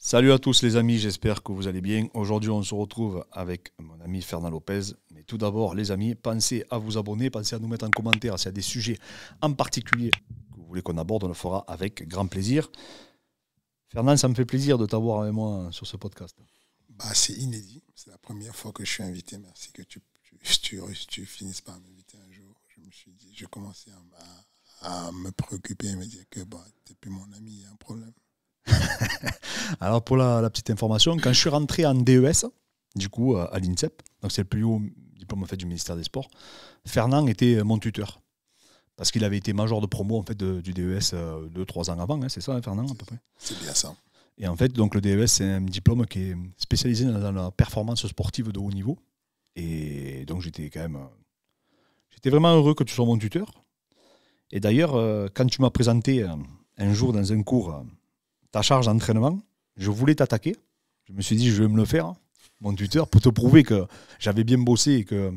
Salut à tous les amis, j'espère que vous allez bien. Aujourd'hui, on se retrouve avec mon ami Fernand Lopez. Mais tout d'abord, les amis, pensez à vous abonner, pensez à nous mettre en commentaire s'il y a des sujets en particulier que vous voulez qu'on aborde, on le fera avec grand plaisir. Fernand, ça me fait plaisir de t'avoir avec moi sur ce podcast. C'est inédit, c'est la première fois que je suis invité. Merci que tu finisses par m'inviter un jour. Je me suis dit, je commençais à me préoccuper et me dire que t'es plus mon ami, il y a un problème. Alors pour la petite information, quand je suis rentré en DES, du coup à l'INSEP, donc c'est le plus haut diplôme en fait, du ministère des Sports, Fernand était mon tuteur. Parce qu'il avait été major de promo en fait, du DES 2-3 ans avant, hein, c'est ça Fernand à peu près? C'est bien ça. Et en fait, donc, le DES, c'est un diplôme qui est spécialisé dans la performance sportive de haut niveau. Et donc j'étais vraiment heureux que tu sois mon tuteur. Et d'ailleurs, quand tu m'as présenté un jour dans un cours ta charge d'entraînement, je voulais t'attaquer. Je me suis dit, je vais me le faire, mon tuteur, pour te prouver que j'avais bien bossé et que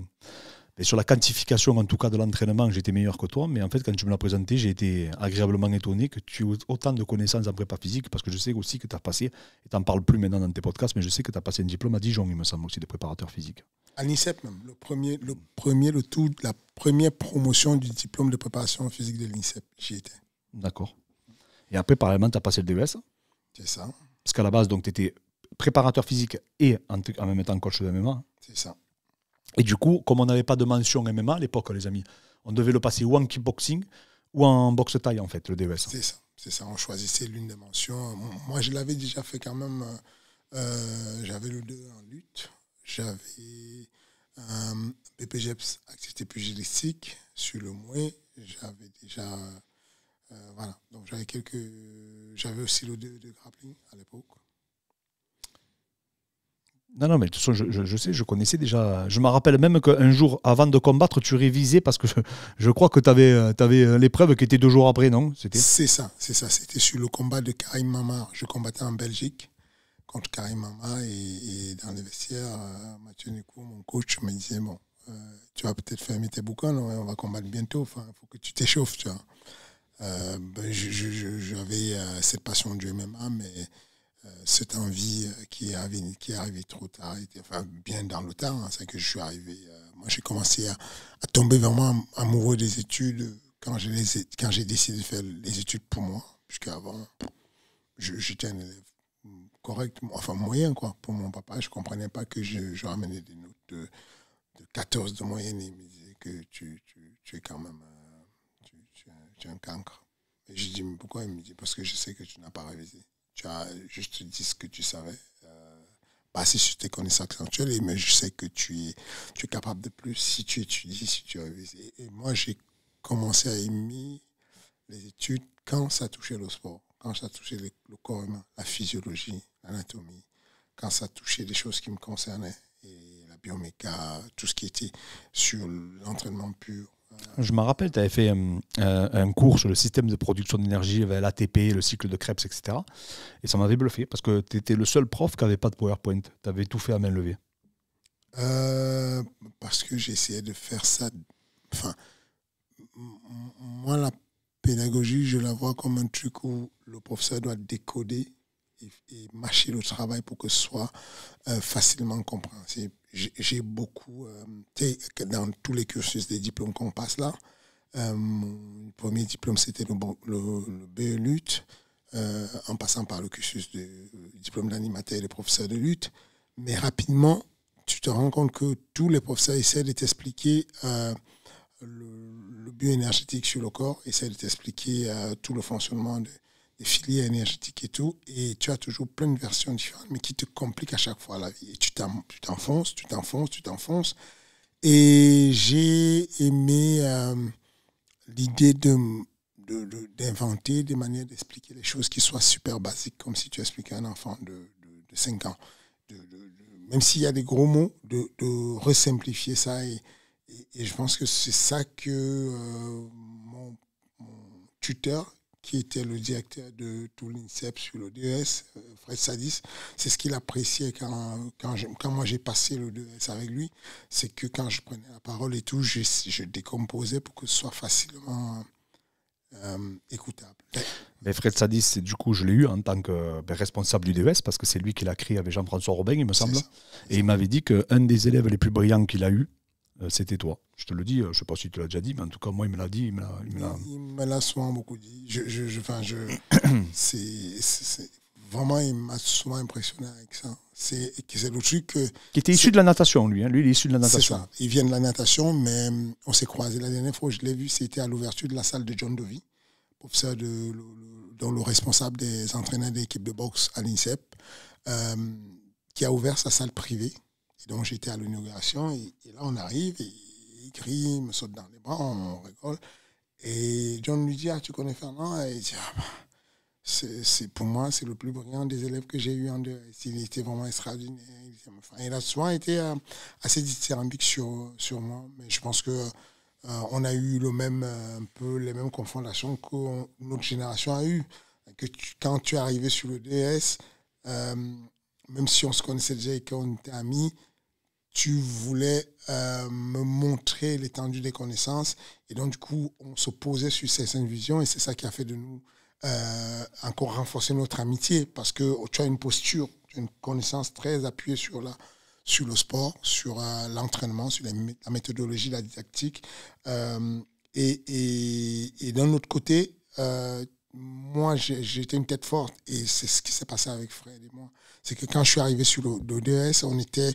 sur la quantification, en tout cas, de l'entraînement, j'étais meilleur que toi. Mais en fait, quand tu me l'as présenté, j'ai été agréablement étonné que tu aies autant de connaissances en prépa physique, parce que je sais aussi que tu as passé, et tu n'en parles plus maintenant dans tes podcasts, mais je sais que tu as passé un diplôme à Dijon, il me semble aussi, de préparateur physique. À l'INSEP même, la première promotion du diplôme de préparation physique de l'INSEP, j'y étais. D'accord. Et après, parallèlement, tu as passé le DES. C'est ça. Parce qu'à la base, tu étais préparateur physique et en même temps coach de MMA. C'est ça. Et du coup, comme on n'avait pas de mention MMA à l'époque, les amis, on devait le passer ou en kickboxing ou en boxe taille, en fait, le DES. C'est ça. On choisissait l'une des mentions. Moi, je l'avais déjà fait quand même. J'avais le 2 en lutte. J'avais BPGEPS, activité pugilistique, sur le mouet. J'avais déjà... voilà. Donc, j'avais aussi le 2 de grappling à l'époque. Non, mais de toute façon, je sais, je connaissais déjà. Je me rappelle même qu'un jour, avant de combattre, tu révisais parce que je crois que tu avais l'épreuve qui était 2 jours après, non? C'est ça. C'était sur le combat de Karim Mama. Je combattais en Belgique contre Karim Mama et dans les vestiaires, Mathieu Nico, mon coach, me disait tu vas peut-être fermer tes bouquins, on va combattre bientôt. Enfin, il faut que tu t'échauffes, tu vois. J'avais cette passion du MMA, mais cette envie qui est arrivée trop tard, bien dans le temps, c'est que je suis arrivé. Moi, j'ai commencé à tomber vraiment amoureux des études quand j'ai décidé de faire les études pour moi, puisqu'avant, j'étais un élève correct, enfin moyen, quoi. Pour mon papa, je ne comprenais pas que je ramenais des notes de 14 de moyenne et il me disait que tu es quand même tu es un cancre. Et je dis, mais pourquoi? Il me dit, parce que je sais que tu n'as pas révisé. Tu as juste dit ce que tu savais, basé sur tes connaissances actuelles, mais je sais que tu es capable de plus si tu étudies, si tu révises. Et moi, j'ai commencé à aimer les études quand ça touchait le sport, quand ça touchait le corps humain, la physiologie, l'anatomie, quand ça touchait des choses qui me concernaient, et la bioméca, tout ce qui était sur l'entraînement pur. Je me rappelle, tu avais fait un cours sur le système de production d'énergie, l'ATP, le cycle de Krebs, etc. Et ça m'avait bluffé parce que tu étais le seul prof qui n'avait pas de PowerPoint. Tu avais tout fait à main levée. Parce que j'essayais de faire ça. Enfin, moi, la pédagogie, je la vois comme un truc où le professeur doit décoder et mâcher le travail pour que ce soit facilement compréhensible. J'ai beaucoup, dans tous les cursus des diplômes qu'on passe là, mon premier diplôme c'était le BE lutte, en passant par le cursus de diplôme d'animateur et de professeur de lutte. Mais rapidement, tu te rends compte que tous les professeurs essaient de t'expliquer le bioénergétique sur le corps, essaient de t'expliquer tout le fonctionnement des filières énergétiques et tout, et tu as toujours plein de versions différentes, mais qui te compliquent à chaque fois la vie. Et tu t'enfonces. Et j'ai aimé l'idée d'inventer des manières d'expliquer les choses qui soient super basiques, comme si tu expliquais à un enfant de 5 ans. Même s'il y a des gros mots, de resimplifier ça. Et je pense que c'est ça que mon tuteur, qui était le directeur de tout l'INSEP sur le DES, Fred Sadis, c'est ce qu'il appréciait quand moi j'ai passé le DES avec lui, c'est que quand je prenais la parole et tout, je décomposais pour que ce soit facilement écoutable. Mais Fred Sadis, du coup, je l'ai eu en tant que responsable du DES, parce que c'est lui qui l'a créé avec Jean-François Robin, il me semble. Et il m'avait dit qu'un des élèves les plus brillants qu'il a eu, c'était toi. Je te le dis, je ne sais pas si tu l'as déjà dit, mais en tout cas, moi, il me l'a dit. Il me l'a souvent beaucoup dit. Vraiment, il m'a souvent impressionné avec ça. C'est le truc que... Qui était issu de la natation, lui. Hein. Lui, il est issu de la natation. C'est ça. Il vient de la natation, mais on s'est croisés. La dernière fois où je l'ai vu, c'était à l'ouverture de la salle de John Dovey, professeur dont le responsable des entraîneurs de l'équipe de boxe à l'INSEP, qui a ouvert sa salle privée. Et donc, j'étais à l'inauguration. Et là, on arrive, et il crie, il me saute dans les bras, on rigole. Et John lui dit, tu connais Fernand? Et il dit, pour moi, c'est le plus brillant des élèves que j'ai eu en deux. Il était vraiment extraordinaire. Il a souvent été assez dithyrambique sur moi. Mais je pense que on a eu un peu les mêmes confondations que notre génération a eues. Quand tu es arrivé sur le DS, même si on se connaissait déjà et qu'on était amis, tu voulais me montrer l'étendue des connaissances. Et donc, du coup, on s'opposait sur certaines visions. Et c'est ça qui a fait de nous encore renforcer notre amitié. Parce que tu as une posture, tu as une connaissance très appuyée sur le sport, sur l'entraînement, sur la méthodologie, la didactique. Et d'un autre côté, moi, j'étais une tête forte. Et c'est ce qui s'est passé avec Fred et moi. C'est que quand je suis arrivé sur le DS, on était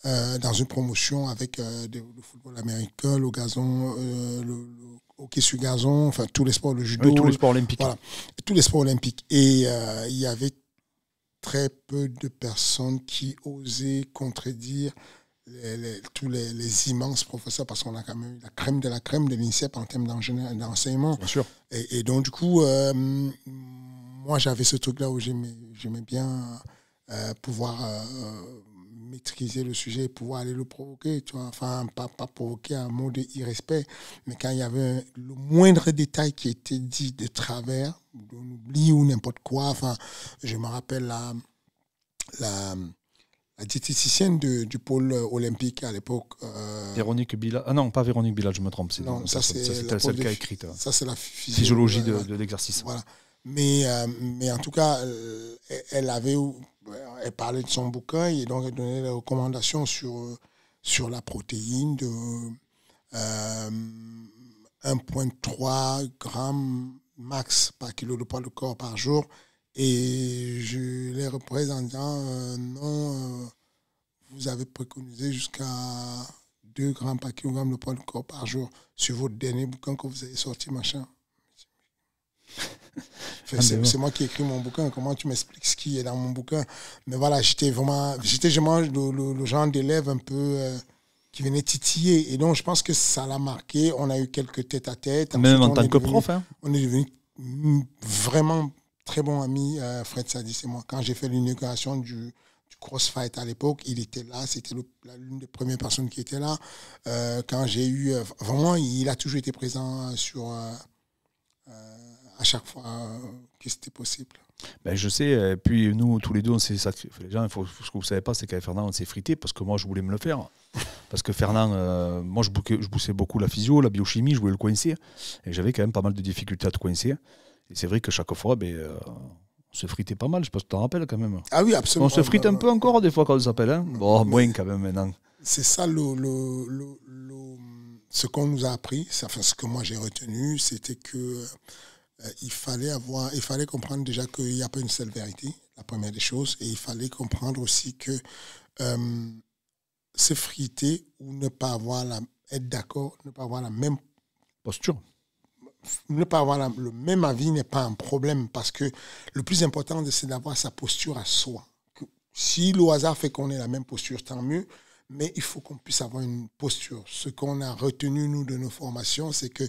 dans une promotion avec le football américain, le gazon, le hockey sur gazon, enfin tous les sports, le judo. Oui, tous les sports olympiques. Voilà, tous les sports olympiques. Et il y avait très peu de personnes qui osaient contredire tous les immenses professeurs, parce qu'on a quand même eu la crème de l'INSEP en termes d'enseignement. Bien sûr. Et donc, du coup, moi, j'avais ce truc-là où j'aimais bien pouvoir maîtriser le sujet et pouvoir aller le provoquer. Tu vois? Enfin, pas provoquer un mot d'irrespect, mais quand il y avait le moindre détail qui était dit de travers, on oublie ou n'importe quoi. Enfin, je me rappelle la diététicienne du pôle olympique à l'époque. Véronique Bilal. Ah non, pas Véronique Bilal, je me trompe. Non, ça c'est celle qui a écrit. Ça, c'est la physiologie de l'exercice. Voilà. Mais en tout cas, elle parlait de son bouquin et donc elle donnait des recommandations sur la protéine de 1,3 grammes max par kilo de poids de corps par jour. Et je les représente en disant non, vous avez préconisé jusqu'à 2 grammes par kilogramme de poids de corps par jour sur votre dernier bouquin que vous avez sorti, machin. C'est moi qui ai écrit mon bouquin. Comment tu m'expliques ce qui est dans mon bouquin? Mais voilà, j'étais vraiment le genre d'élève un peu qui venait titiller. Et donc, je pense que ça l'a marqué. On a eu quelques tête-à-tête. Même en tant que prof. Hein. On est devenus vraiment très bons amis, Fred Sadis et moi. Quand j'ai fait l'inauguration du CrossFight à l'époque, il était là. C'était l'une des premières personnes qui était là. Quand j'ai eu... vraiment, il a toujours été présent à chaque fois que c'était possible. Ben, je sais, et puis nous, tous les deux, on s'est sacrifiés. Les gens, ce que vous ne savez pas, c'est qu'avec Fernand, on s'est frité parce que moi, je voulais me le faire. Parce que Fernand, moi, je poussais beaucoup la physio, la biochimie, je voulais le coincer. Et j'avais quand même pas mal de difficultés à te coincer. Et c'est vrai que chaque fois, on se fritait pas mal. Je ne sais pas si tu t'en rappelles quand même. Ah oui, absolument. On se frite un peu encore des fois quand on s'appelle. Hein. Bon, moins quand même maintenant. C'est ça ce qu'on nous a appris, enfin, ce que moi j'ai retenu, c'était que il fallait comprendre déjà qu'il n'y a pas une seule vérité, la première des choses, et il fallait comprendre aussi que se friter ou ne pas être d'accord, ne pas avoir la même posture, ne pas avoir le même avis n'est pas un problème, parce que le plus important, c'est d'avoir sa posture à soi. Si le hasard fait qu'on ait la même posture, tant mieux, mais il faut qu'on puisse avoir une posture. Ce qu'on a retenu, nous, de nos formations, c'est que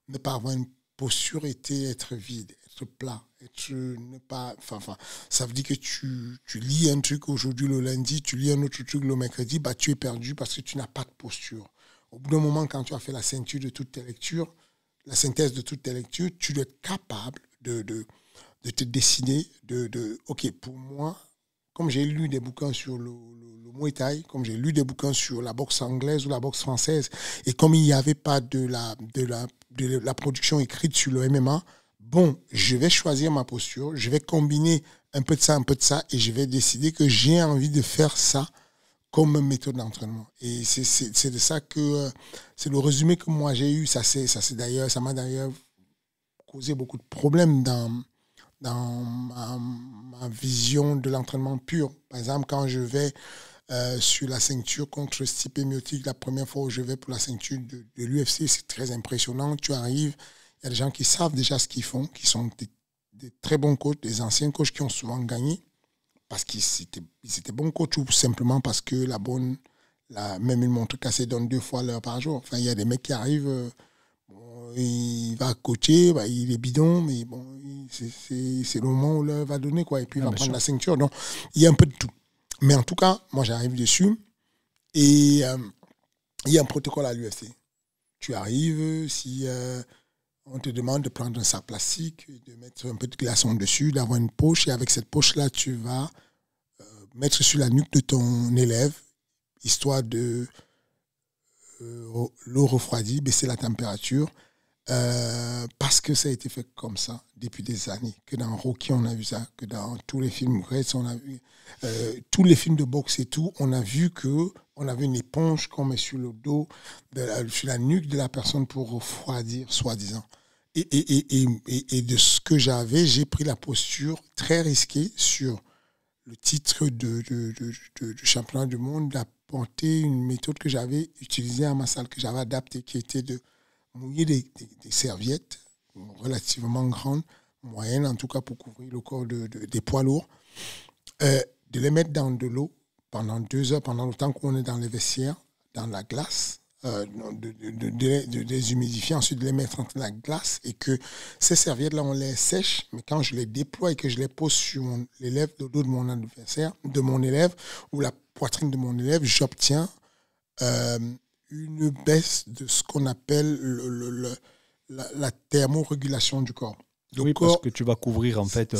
ne pas avoir une posture était être vide, être plat, ça veut dire que tu lis un truc aujourd'hui le lundi, tu lis un autre truc le mercredi, tu es perdu parce que tu n'as pas de posture. Au bout d'un moment, quand tu as fait la synthèse de toutes tes lectures, tu dois être capable de te décider ok, pour moi, comme j'ai lu des bouquins sur le Muay Thai, comme j'ai lu des bouquins sur la boxe anglaise ou la boxe française, et comme il n'y avait pas de la la production écrite sur le MMA, bon, je vais choisir ma posture, je vais combiner un peu de ça, et je vais décider que j'ai envie de faire ça comme méthode d'entraînement. Et c'est de ça que c'est le résumé que moi j'ai eu. Ça m'a d'ailleurs causé beaucoup de problèmes dans ma vision de l'entraînement pur. Par exemple, quand je vais sur la ceinture contre Stipe Miocic, la première fois où je vais pour la ceinture de l'UFC, c'est très impressionnant. Tu arrives, il y a des gens qui savent déjà ce qu'ils font, qui sont des très bons coachs, des anciens coachs qui ont souvent gagné, parce qu'ils étaient bons coachs ou simplement parce que même une montre cassée donne 2 fois l'heure par jour. Enfin, il y a des mecs qui arrivent, il va coacher, il est bidon, mais bon, c'est le moment où l'heure va donner, quoi, et puis il va prendre la ceinture. Donc, il y a un peu de tout. Mais en tout cas, moi, j'arrive dessus et il y a un protocole à l'UFC. Tu arrives, si on te demande de prendre un sac plastique, de mettre un peu de glaçon dessus, d'avoir une poche, et avec cette poche-là, tu vas mettre sur la nuque de ton élève, histoire de l'eau refroidie, baisser la température, parce que ça a été fait comme ça depuis des années, que dans Rocky on a vu ça, que dans tous les films Grace on a vu, tous les films de boxe et tout, on a vu on avait une éponge qu'on met sur le dos, sur la nuque de la personne pour refroidir, soi-disant. Et de ce que j'avais, j'ai pris la posture très risquée sur le titre de championnat du monde, d'apporter une méthode que j'avais utilisée à ma salle, que j'avais adaptée, qui était de mouiller des serviettes relativement grandes, moyennes en tout cas pour couvrir le corps des poids lourds, de les mettre dans de l'eau pendant 2 heures, pendant le temps qu'on est dans les vestiaires, dans la glace, de les humidifier, ensuite de les mettre entre la glace, et que ces serviettes-là, on les sèche, mais quand je les déploie et que je les pose sur l'élève, le dos de mon adversaire, de mon élève, ou la poitrine de mon élève, j'obtiens une baisse de ce qu'on appelle la thermorégulation du corps. Parce que tu vas couvrir en fait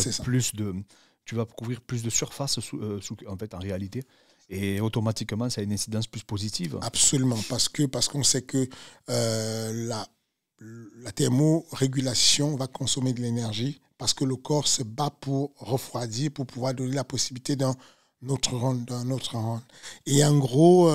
tu vas couvrir plus de surface en fait, en réalité. Et automatiquement, ça a une incidence plus positive. Absolument, parce qu'on sait que la thermorégulation va consommer de l'énergie, parce que le corps se bat pour refroidir, pour pouvoir donner la possibilité d'un autre round. Et en gros...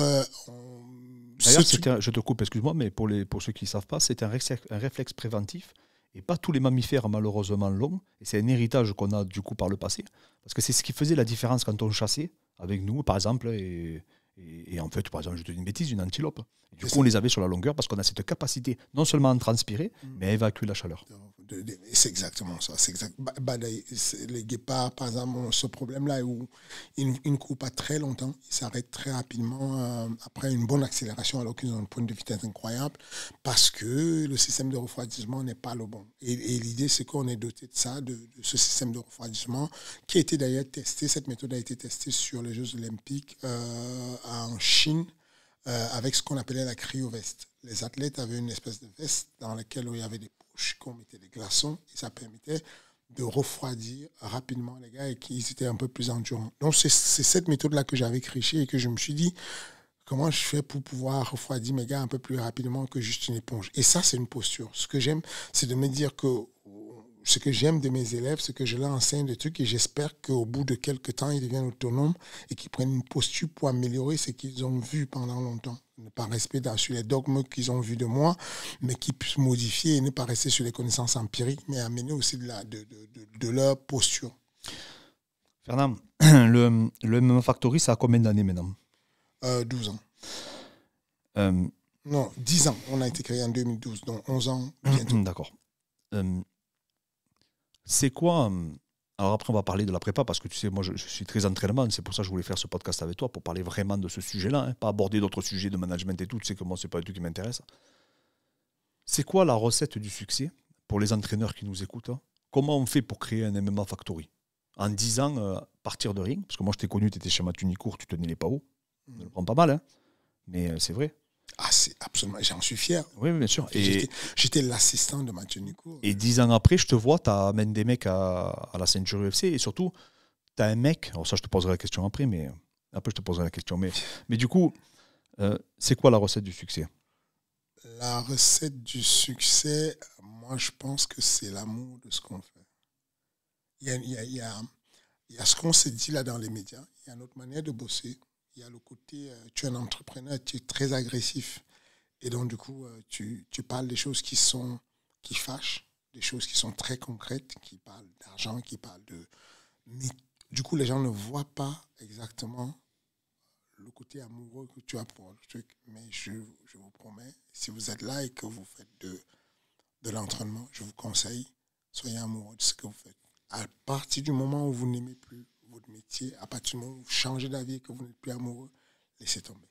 D'ailleurs, je te coupe, excuse-moi, mais pour ceux qui ne savent pas, c'est un réflexe préventif. Et pas tous les mammifères, malheureusement, l'ont. Et c'est un héritage qu'on a du coup par le passé. Parce que c'est ce qui faisait la différence quand on chassait avec nous, par exemple. Et en fait, par exemple, je te dis une bêtise, une antilope. Et du coup, on les avait sur la longueur parce qu'on a cette capacité non seulement à transpirer, mais à évacuer la chaleur. C'est exactement ça. Les guépards, par exemple, ont ce problème-là où ils ne courent pas très longtemps. Ils s'arrêtent très rapidement après une bonne accélération, alors qu'ils ont une pointe de vitesse incroyable, parce que le système de refroidissement n'est pas le bon. Et l'idée, c'est qu'on est doté de ça, de ce système de refroidissement, qui a été d'ailleurs testé. Cette méthode a été testée sur les Jeux Olympiques en Chine, avec ce qu'on appelait la cryoveste. Les athlètes avaient une espèce de veste dans laquelle il y avait des poches, qu'on mettait des glaçons, et ça permettait de refroidir rapidement les gars et qu'ils étaient un peu plus endurants. Donc c'est cette méthode-là que j'avais créée et que je me suis dit, comment je fais pour pouvoir refroidir mes gars un peu plus rapidement que juste une éponge. Et ça, c'est une posture. Ce que j'aime, c'est de me dire que ce que j'aime de mes élèves, c'est que je leur enseigne des trucs et j'espère qu'au bout de quelques temps, ils deviennent autonomes et qu'ils prennent une posture pour améliorer ce qu'ils ont vu pendant longtemps. Ne pas rester sur les dogmes qu'ils ont vus de moi, mais qu'ils puissent modifier et ne pas rester sur les connaissances empiriques, mais amener aussi de leur posture. Fernand, le MMA Factory, ça a combien d'années maintenant ? 12 ans. Non, 10 ans. On a été créé en 2012, donc 11 ans bientôt. D'accord. C'est quoi... Alors après, on va parler de la prépa, parce que tu sais, moi, je suis très entraînement. C'est pour ça que je voulais faire ce podcast avec toi, pour parler vraiment de ce sujet-là, hein, pas aborder d'autres sujets de management et tout. Tu sais que moi, c'est pas du tout qui m'intéresse. C'est quoi la recette du succès pour les entraîneurs qui nous écoutent, hein? Comment on fait pour créer un MMA Factory ? En 10 ans, partir de rien, parce que moi, je t'ai connu, tu étais chez Matunicourt, tu tenais les pas hauts. Ça me prend pas mal, hein, mais c'est vrai. Ah, c'est absolument, j'en suis fier. Oui, bien sûr. J'étais l'assistant de Mathieu Nicourt. Et 10 ans après, je te vois, tu amènes des mecs à la ceinture UFC, et surtout, tu as un mec, alors ça je te poserai la question après, mais après je te poserai la question. Mais du coup, c'est quoi la recette du succès ? La recette du succès, moi, je pense que c'est l'amour de ce qu'on fait. Il y a ce qu'on se dit là dans les médias, il y a notre manière de bosser, il y a le côté, tu es un entrepreneur, tu es très agressif. Et donc, du coup, tu parles des choses qui fâchent, des choses qui sont très concrètes, qui parlent d'argent, qui parlent de... Mais du coup, les gens ne voient pas exactement le côté amoureux que tu as pour le truc. Mais je vous promets, si vous êtes là et que vous faites de l'entraînement, je vous conseille, soyez amoureux de ce que vous faites. À partir du moment où vous n'aimez plus votre métier, à partir du moment où vous changez d'avis et que vous n'êtes plus amoureux, laissez tomber.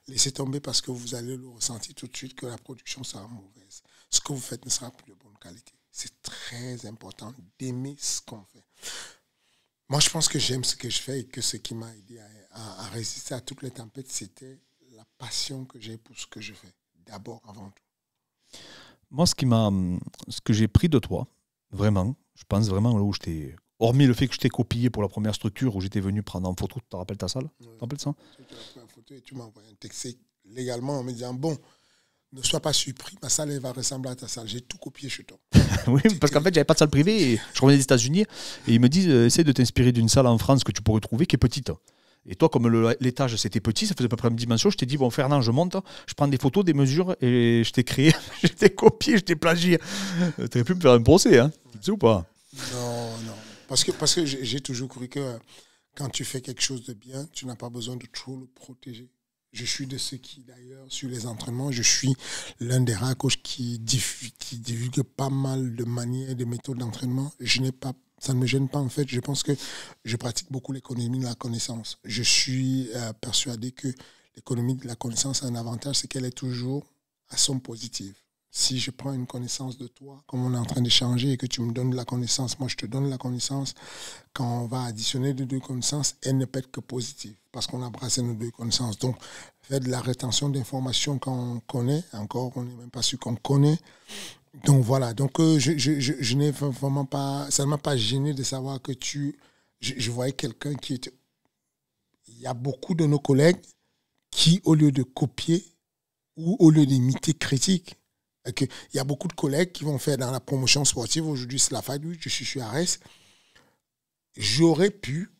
Laissez tomber parce que vous allez le ressentir tout de suite que la production sera mauvaise. Ce que vous faites ne sera plus de bonne qualité. C'est très important d'aimer ce qu'on fait. Moi, je pense que j'aime ce que je fais et que ce qui m'a aidé à résister à toutes les tempêtes, c'était la passion que j'ai pour ce que je fais. D'abord, avant tout. Moi, ce que j'ai pris de toi, vraiment, je pense vraiment là où je t'ai... Hormis le fait que je t'ai copié pour la première structure où j'étais venu prendre en photo, tu te rappelles ta salle? Tu te rappelles ça? Tu as pris en photo et tu m'as envoyé un texte légalement en me disant, bon, ne sois pas surpris, ma salle elle va ressembler à ta salle. J'ai tout copié chez toi. Oui, parce qu'en fait, j'avais pas de salle privée. Et je revenais des États-Unis et ils me disent essaie de t'inspirer d'une salle en France que tu pourrais trouver qui est petite. Et toi, comme l'étage c'était petit, ça faisait à peu près une dimension, je t'ai dit bon, Fernand, je monte, je prends des photos, des mesures et je t'ai créé, je t'ai copié, je t'ai plagié. Tu aurais pu me faire un procès, hein? Tu sais ou pas? Non. Parce que j'ai toujours cru que quand tu fais quelque chose de bien, tu n'as pas besoin de trop le protéger. Je suis de ceux qui, d'ailleurs, sur les entraînements, je suis l'un des rares coachs qui divulgue pas mal de manières, de méthodes d'entraînement. Ça ne me gêne pas, en fait. Je pense que je pratique beaucoup l'économie de la connaissance. Je suis persuadé que l'économie de la connaissance a un avantage, c'est qu'elle est toujours à somme positive. Si je prends une connaissance de toi, comme on est en train d'échanger et que tu me donnes de la connaissance, moi je te donne la connaissance, quand on va additionner les deux connaissances, elle ne peut être que positive parce qu'on a brassé nos deux connaissances. Donc, faire de la rétention d'informations quand on connaît, encore on n'est même pas sûr qu'on connaît. Donc voilà, donc je n'ai vraiment pas, ça ne m'a pas gêné de savoir que je voyais quelqu'un qui était... Il y a beaucoup de nos collègues qui, au lieu de copier ou au lieu d'imiter, critiquent. Il y a beaucoup de collègues qui vont faire dans la promotion sportive. Aujourd'hui, c'est la Fight Week, je suis à Arès. J'aurais pu,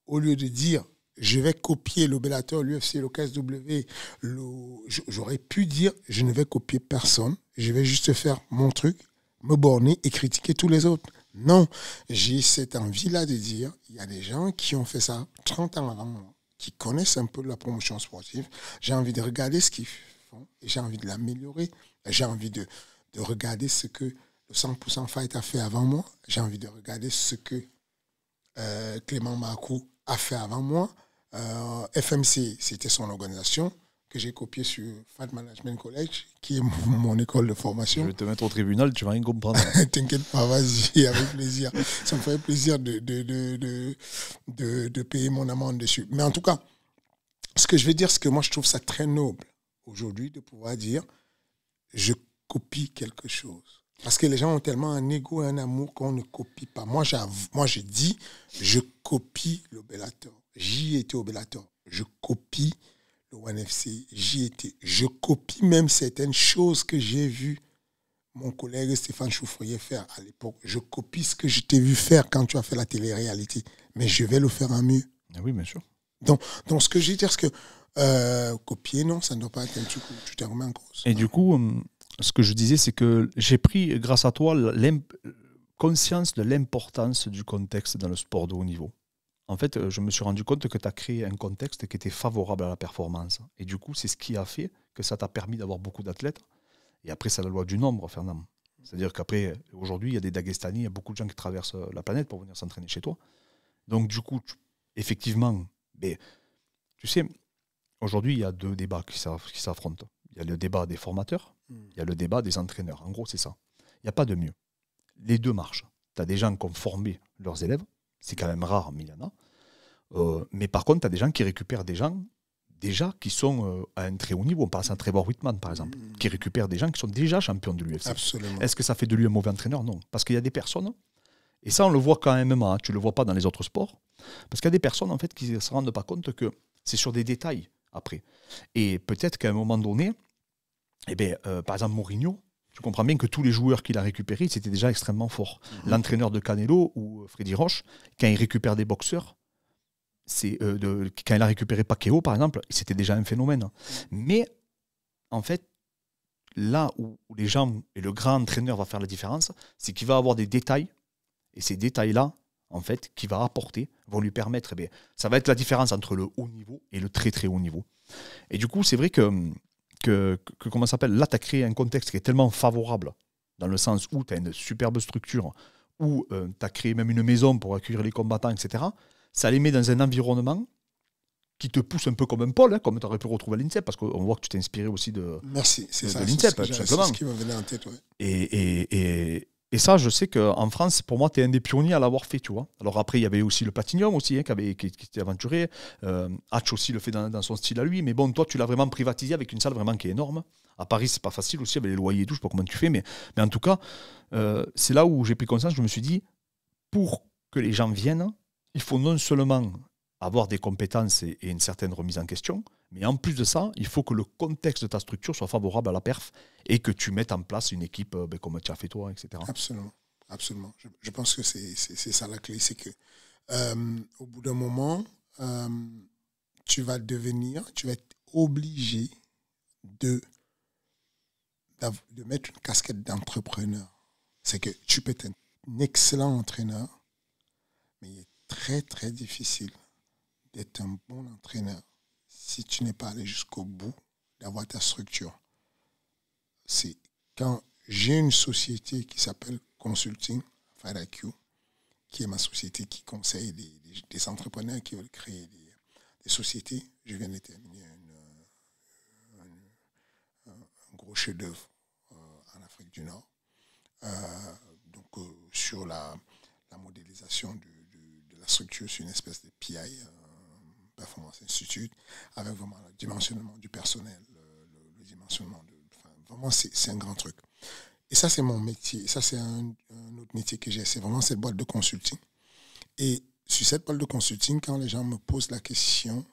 au lieu de dire je vais copier le Bellator, l'UFC, le KSW, j'aurais pu dire je ne vais copier personne. Je vais juste faire mon truc, me borner et critiquer tous les autres. Non, j'ai cette envie-là de dire il y a des gens qui ont fait ça 30 ans avant moi, qui connaissent un peu la promotion sportive. J'ai envie de regarder ce qu'ils font et j'ai envie de l'améliorer. J'ai envie de regarder ce que le 100% Fight a fait avant moi. J'ai envie de regarder ce que Clément Marcoux a fait avant moi. FMC, c'était son organisation que j'ai copiée sur Fight Management College, qui est mon école de formation. Je vais te mettre au tribunal, tu vas rien comprendre. T'inquiète pas, vas-y, avec plaisir. Ça me ferait plaisir de payer mon amende dessus. Mais en tout cas, ce que je veux dire, c'est que moi, je trouve ça très noble aujourd'hui de pouvoir dire je copie quelque chose. Parce que les gens ont tellement un ego et un amour qu'on ne copie pas. Moi, je dis, je copie le Bellator. J'y étais au Bellator. Je copie le ONE FC. J'y étais. Je copie même certaines choses que j'ai vues mon collègue Stéphane Choufrier faire à l'époque. Je copie ce que je t'ai vu faire quand tu as fait la télé-réalité. Mais je vais le faire en mieux. Oui, bien sûr. Donc ce que je veux dire, c'est que copier, non, ça ne doit pas être un truc où tu te remets en cause. Et du coup, ce que je disais, c'est que j'ai pris, grâce à toi, conscience de l'importance du contexte dans le sport de haut niveau. En fait, je me suis rendu compte que tu as créé un contexte qui était favorable à la performance. Et du coup, c'est ce qui a fait que ça t'a permis d'avoir beaucoup d'athlètes. Et après, c'est la loi du nombre, Fernand. C'est-à-dire qu'après, aujourd'hui, il y a des Dagestani, il y a beaucoup de gens qui traversent la planète pour venir s'entraîner chez toi. Donc, du coup, effectivement, tu sais, aujourd'hui, il y a deux débats qui s'affrontent. Il y a le débat des formateurs, il y a le débat des entraîneurs. En gros, c'est ça. Il n'y a pas de mieux. Les deux marchent. Tu as des gens qui ont formé leurs élèves. C'est quand même rare, mais il y en a. Mais par contre, tu as des gens qui récupèrent des gens déjà qui sont à un très haut niveau. On pense à Trevor Whitman, par exemple, qui récupère des gens qui sont déjà champions de l'UFC. Absolument. Est-ce que ça fait de lui un mauvais entraîneur? Non. Parce qu'il y a des personnes, et ça, on le voit quand même, hein, tu ne le vois pas dans les autres sports, parce qu'il y a des personnes, en fait, qui ne se rendent pas compte que c'est sur des détails, après. Et peut-être qu'à un moment donné, Eh bien, par exemple, Mourinho, tu comprends bien que tous les joueurs qu'il a récupérés, c'était déjà extrêmement fort. L'entraîneur de Canelo ou Freddy Roche, quand il récupère des boxeurs, quand il a récupéré Pacquiao, par exemple, c'était déjà un phénomène. Mais, en fait, là où les gens et le grand entraîneur va faire la différence, c'est qu'il va avoir des détails, et ces détails-là, en fait, qu'il va apporter, vont lui permettre, eh bien, ça va être la différence entre le haut niveau et le très très haut niveau. Et du coup, c'est vrai que comment ça s'appelle, là, tu as créé un contexte qui est tellement favorable, dans le sens où tu as une superbe structure, où tu as créé même une maison pour accueillir les combattants, etc. Ça les met dans un environnement qui te pousse un peu comme un pôle, comme tu aurais pu retrouver à l'INSEP, parce qu'on voit que tu t'es inspiré aussi de Merci, c'est ça, l'INSEP, tout simplement. C'est ce qui me venait en tête, ouais. Et ça, je sais qu'en France, pour moi, tu es un des pionniers à l'avoir fait, tu vois. Alors après, il y avait aussi le Platinium aussi, hein, qui était aventuré. Hatch aussi le fait dans son style à lui. Mais bon, toi, tu l'as vraiment privatisé avec une salle vraiment qui est énorme. À Paris, c'est pas facile aussi, avec les loyers et tout, je sais pas comment tu fais. Mais en tout cas, c'est là où j'ai pris conscience, je me suis dit, pour que les gens viennent, il faut non seulement avoir des compétences et une certaine remise en question, mais en plus de ça, il faut que le contexte de ta structure soit favorable à la perf et que tu mettes en place une équipe comme tu as fait toi, etc. Absolument, absolument. Je pense que c'est ça la clé, c'est que au bout d'un moment, tu vas être obligé de mettre une casquette d'entrepreneur. C'est que tu peux être un excellent entraîneur, mais il est très, très difficile d'être un bon entraîneur si tu n'es pas allé jusqu'au bout d'avoir ta structure. C'est quand j'ai une société qui s'appelle Consulting Fight IQ, qui est ma société qui conseille des entrepreneurs qui veulent créer des sociétés. Je viens de terminer un gros chef-d'œuvre en Afrique du Nord. Sur la modélisation de la structure sur une espèce de PI, Performance Institute, avec vraiment le dimensionnement du personnel, le dimensionnement vraiment, c'est un grand truc. Et ça, c'est mon métier. Ça, c'est un autre métier que j'ai. C'est vraiment cette boîte de consulting. Et sur cette boîte de consulting, quand les gens me posent la question,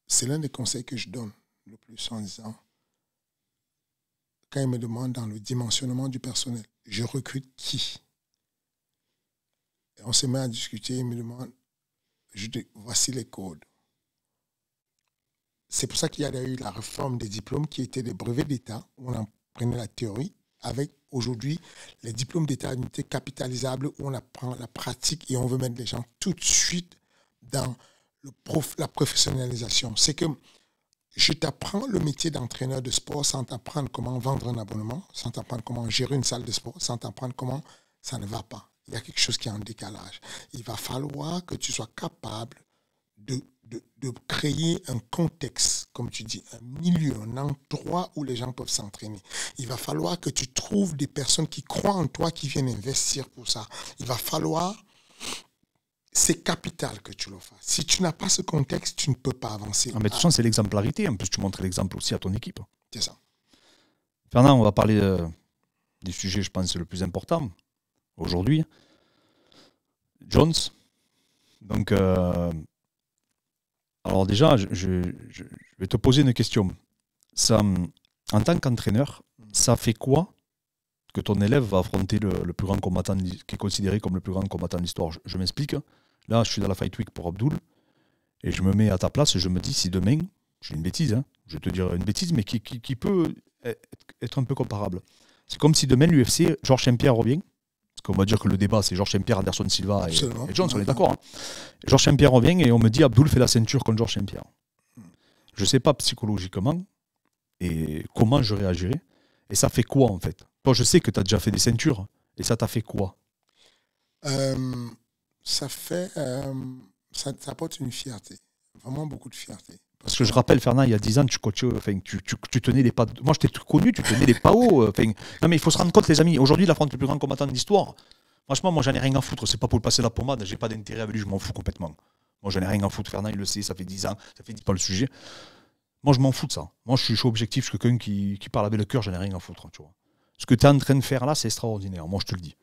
c'est l'un des conseils que je donne le plus en disant, quand ils me demandent dans le dimensionnement du personnel, je recrute qui? Et on se met à discuter, ils me demandent, je dis, voici les codes. C'est pour ça qu'il y a eu la réforme des diplômes qui étaient des brevets d'État, où on apprenait la théorie, avec aujourd'hui les diplômes d'État d'unité capitalisables, où on apprend la pratique et on veut mettre les gens tout de suite dans la professionnalisation. C'est que je t'apprends le métier d'entraîneur de sport sans t'apprendre comment vendre un abonnement, sans t'apprendre comment gérer une salle de sport, sans t'apprendre comment ça ne va pas. Il y a quelque chose qui est en décalage. Il va falloir que tu sois capable de créer un contexte, comme tu dis, un milieu, un endroit où les gens peuvent s'entraîner. Il va falloir que tu trouves des personnes qui croient en toi, qui viennent investir pour ça. Il va falloir... C'est capital que tu le fasses. Si tu n'as pas ce contexte, tu ne peux pas avancer. Mais de toute façon, c'est l'exemplarité. En plus, tu montres l'exemple aussi à ton équipe. C'est ça. Fernand, on va parler du sujet, je pense, le plus important aujourd'hui. Jones. Donc, alors déjà, je vais te poser une question. Ça, en tant qu'entraîneur, ça fait quoi que ton élève va affronter le plus grand combattant, qui est considéré comme le plus grand combattant de l'histoire? Je m'explique. Là, je suis dans la Fight Week pour Abdul, et je me mets à ta place et je me dis, si demain, j'ai une bêtise, hein, je vais te dire une bêtise, mais qui peut être un peu comparable. C'est comme si demain, l'UFC, Georges Saint-Pierre revient, parce qu'on va dire que le débat, c'est Georges Saint-Pierre, Anderson Silva et Jones, on est d'accord. Hein. Georges Saint-Pierre revient et on me dit, Abdul fait la ceinture contre Georges Saint-Pierre. Je ne sais pas psychologiquement et comment je réagirai. Et ça fait quoi, en fait? Toi, je sais que tu as déjà fait des ceintures. Et ça t'a fait quoi? Ça apporte une fierté. Vraiment beaucoup de fierté. Parce que je rappelle, Fernand, il y a 10 ans, tu tenais les pas... Moi, je t'ai connu, tu tenais les pas hauts. Non, mais il faut se rendre compte, les amis. Aujourd'hui, il affronte le plus grand combattant de l'histoire. Franchement, moi, j'en ai rien à foutre. C'est pas pour le passer la pommade. J'ai pas d'intérêt avec lui. Je m'en fous complètement. Moi, j'en ai rien à foutre. Fernand, il le sait. Ça fait 10 ans. Ça fait 10 ans le sujet. Moi, je m'en fous de ça. Moi, je suis objectif. Je suis quelqu'un qui parle avec le cœur. J'en ai rien à foutre. Tu vois. Ce que tu es en train de faire là, c'est extraordinaire. Moi, je te le dis.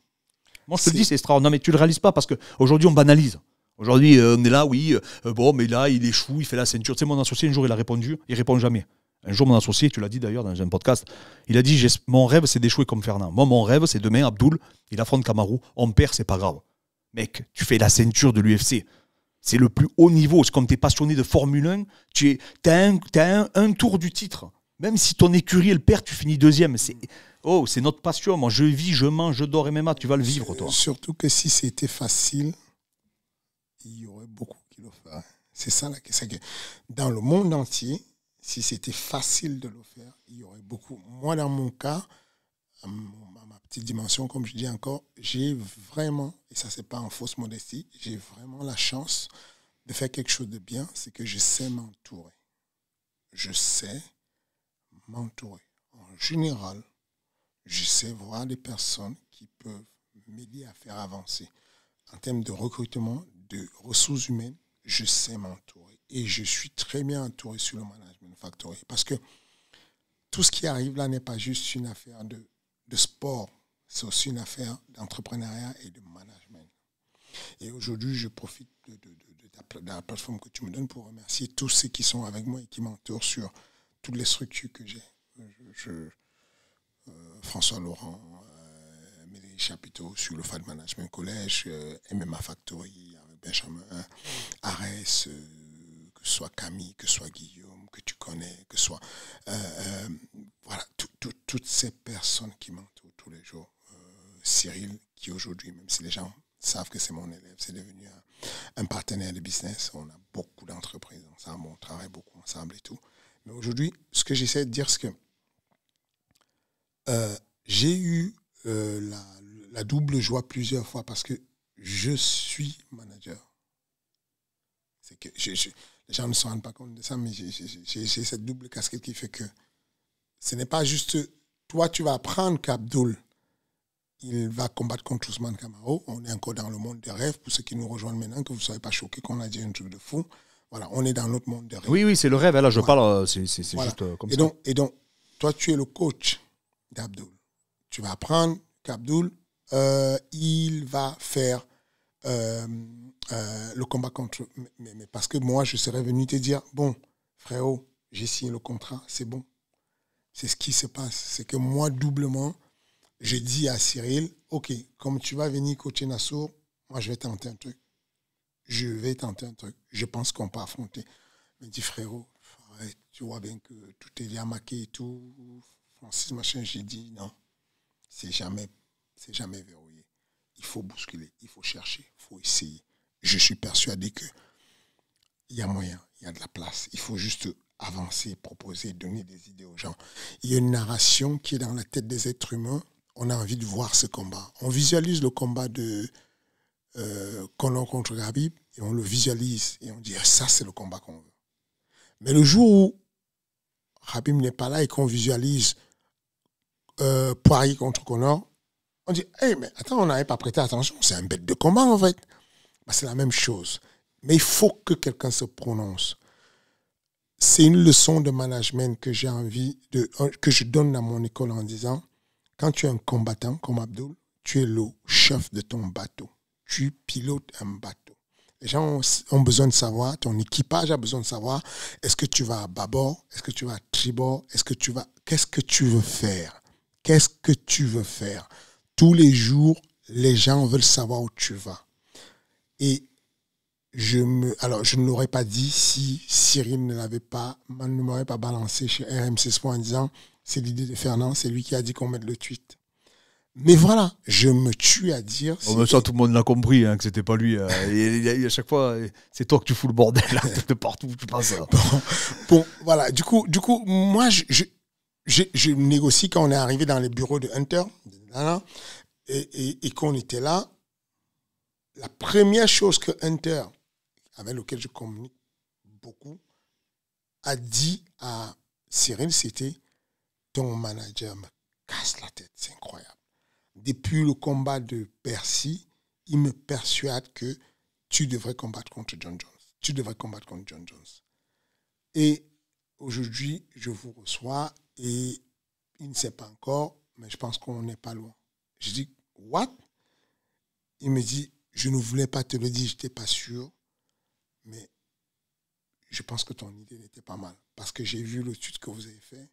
C'est extraordinaire. Non, mais tu le réalises pas parce qu'aujourd'hui, on banalise. Aujourd'hui, on est là, oui, bon, mais là, il échoue, il fait la ceinture. Tu sais, mon associé, un jour, il a répondu, il répond jamais. Un jour, mon associé, tu l'as dit d'ailleurs dans un podcast, il a dit mon rêve, c'est d'échouer comme Fernand. Moi, mon rêve, c'est demain, Abdoul, il affronte Kamaru. On perd, c'est pas grave. Mec, tu fais la ceinture de l'UFC. C'est le plus haut niveau. C'est comme tu es passionné de Formule 1, tu as un tour du titre. Même si ton écurie, elle perd, tu finis deuxième. C'est notre passion. Moi, je vis, je mange, je dors MMA. Tu vas le vivre, toi. Surtout que si c'était facile, il y aurait beaucoup qui le feraient. C'est ça la question. Dans le monde entier, si c'était facile de le faire, il y aurait beaucoup. Moi, dans mon cas, à ma petite dimension, comme je dis encore, j'ai vraiment, et ça, c'est pas en fausse modestie, j'ai vraiment la chance de faire quelque chose de bien, c'est que je sais m'entourer. Je sais m'entourer. En général, je sais voir des personnes qui peuvent m'aider à faire avancer. En termes de recrutement, de ressources humaines, je sais m'entourer. Et je suis très bien entouré sur le Management Factory. Parce que tout ce qui arrive là n'est pas juste une affaire de sport. C'est aussi une affaire d'entrepreneuriat et de management. Et aujourd'hui, je profite de la plateforme que tu me donnes pour remercier tous ceux qui sont avec moi et qui m'entourent sur toutes les structures que j'ai. François Laurent, Médéric Chapiteau sur le FAD Management Collège, MMA Factory avec Benjamin, Arès, que ce soit Camille, que ce soit Guillaume, que tu connais, que ce soit... voilà, toutes ces personnes qui m'entourent tous les jours. Cyril, qui aujourd'hui, même si les gens savent que c'est mon élève, c'est devenu un partenaire de business. On a beaucoup d'entreprises ensemble, on travaille beaucoup ensemble et tout. Mais aujourd'hui, ce que j'essaie de dire, c'est que j'ai eu la double joie plusieurs fois parce que je suis manager. C'est que les gens ne se rendent pas compte de ça, mais j'ai cette double casquette qui fait que ce n'est pas juste toi, tu vas apprendre qu'Abdoul, il va combattre contre Ousmane Camaro. On est encore dans le monde des rêves. Pour ceux qui nous rejoignent maintenant, que vous ne soyez pas choqués qu'on a dit un truc de fou. Voilà, on est dans notre monde des rêves. Oui, c'est le rêve. Là, je parle, c'est voilà. juste comme et ça. Et donc, toi, tu es le coach d'Abdoul. Tu vas apprendre qu'Abdoul, il va faire le combat contre... Mais parce que moi, je serais venu te dire, bon, frérot, j'ai signé le contrat, c'est bon. C'est ce qui se passe. C'est que moi, doublement, je dis à Cyril, ok, comme tu vas venir coacher Nassour, moi, je vais tenter un truc. Je pense qu'on peut affronter. Il me dit, frérot, arrête, tu vois bien que tout est bien maqué et tout. Francis, machin, j'ai dit, non, c'est jamais verrouillé. Il faut bousculer, il faut chercher, il faut essayer. Je suis persuadé qu'il y a moyen, il y a de la place. Il faut juste avancer, proposer, donner des idées aux gens. Il y a une narration qui est dans la tête des êtres humains. On a envie de voir ce combat. On visualise le combat de Conor contre Khabib et on le visualise et on dit ça, c'est le combat qu'on veut. Mais le jour où Khabib n'est pas là et qu'on visualise Poirier contre Conor, on dit hey, mais attends, on n'avait pas prêté attention, c'est un bête de combat en fait. Ben, c'est la même chose. Mais il faut que quelqu'un se prononce. C'est une leçon de management que j'ai envie que je donne à mon école en disant quand tu es un combattant comme Abdoul, tu es le chef de ton bateau. Tu pilotes un bateau. Les gens ont besoin de savoir, ton équipage a besoin de savoir, est-ce que tu vas à bâbord, est-ce que tu vas à tribord, qu'est-ce que tu veux faire? Qu'est-ce que tu veux faire? Tous les jours, les gens veulent savoir où tu vas. Et je ne l'aurais pas dit si Cyril ne m'aurait pas balancé chez RMC Sport en disant c'est l'idée de Fernand, c'est lui qui a dit qu'on mette le tweet. Mais voilà, je me tue à dire... Mais ça, tout le monde l'a compris, que c'était pas lui. Et à chaque fois, c'est toi que tu fous le bordel de partout où tu passes. Bon, voilà. Du coup, moi, je négocie quand on est arrivé dans les bureaux de Hunter et qu'on était là. La première chose que Hunter, avec lequel je communique beaucoup, a dit à Cyril, c'était ton manager me casse la tête, c'est incroyable. Depuis le combat de Percy, il me persuade que tu devrais combattre contre John Jones. Tu devrais combattre contre John Jones. Et aujourd'hui, je vous reçois et il ne sait pas encore, mais je pense qu'on n'est pas loin. Je dis, what? Il me dit, je ne voulais pas te le dire, je n'étais pas sûr, mais je pense que ton idée n'était pas mal. Parce que j'ai vu l'étude que vous avez fait